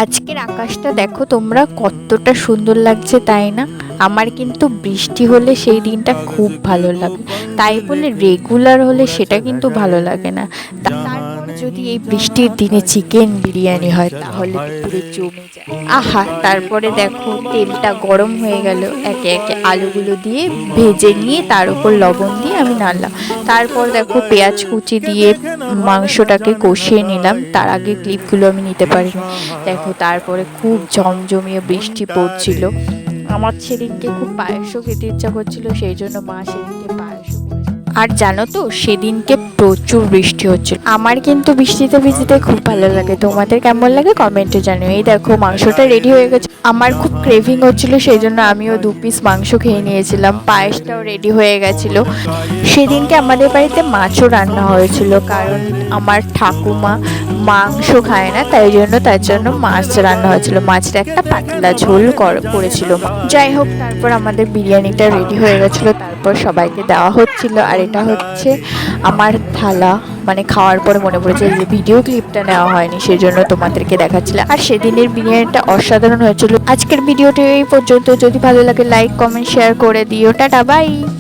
আজকের আকাশটা দেখো তোমরা, কতটা সুন্দর লাগছে তাই না? আমার কিন্তু বৃষ্টি হলে সেই দিনটা খুব ভালো লাগে, তাই বলে রেগুলার হলে সেটা কিন্তু ভালো লাগে না। তারপর যদি এই বৃষ্টির দিনে চিকেন বিরিয়ানি হয় তাহলে তো পুরো জমে যায়। আহা, তারপরে দেখো তেলটা গরম হয়ে গেল, একে একে আলুগুলো দিয়ে ভেজে নিয়ে তার উপর লবণ দিয়ে আমি নাড়লাম। তারপর দেখো পেঁয়াজ কুচি দিয়ে মাংসটাকে কষিয়ে নিলাম। তার আগে ক্লিপগুলো আমি নিতে পারিনি। দেখো তারপরে খুব ঝমঝমিয়ে বৃষ্টি পড়ছিল। আমার সেদিনকে খুব পায়েসও খেতে ইচ্ছা করছিল, সেই জন্য মা সেদিনকে পায়েসও করেছে। আর জানো তো, সেদিনকে প্রচুর বৃষ্টি হচ্ছিল। আমার কিন্তু বৃষ্টিতে ভিজতে খুব ভালো লাগে। তোমাদের কেমন লাগে কমেন্টে জানিও। এই দেখো মাংসটা রেডি হয়ে গেছে। আমার খুব ক্রেভিং হচ্ছিল, সেই জন্য আমিও 2 পিস মাংস খেয়ে নিয়েছিলাম। পায়েসটাও রেডি হয়ে গেছিল। সেদিনকে আমাদের বাড়িতে মাছও রান্না হয়েছিল, কারণ আমার ঠাকুমা মাংস খায় না, তার জন্য মাছ রান্না হয়েছিল। মাছটা একটা পাতলা ঝোল করেছিল মা। যাই হোক, তারপর আমাদের বিরিয়ানিটা রেডি হয়ে গেছিলো। তারপর সবাইকে দেওয়া হচ্ছিল। আর এটা হচ্ছে আমার থালা। মানে খাওয়ার পরে মনে পড়েছে যে ভিডিও ক্লিপটা নেওয়া হয়নি, সেই জন্য তোমাদেরকে দেখাচ্ছিল। আর সেদিনের বিরিয়ানিটা অসাধারণ হয়েছিল। আজকের ভিডিওটি এই পর্যন্ত। যদি ভালো লাগে লাইক কমেন্ট শেয়ার করে দিও। Tata, by.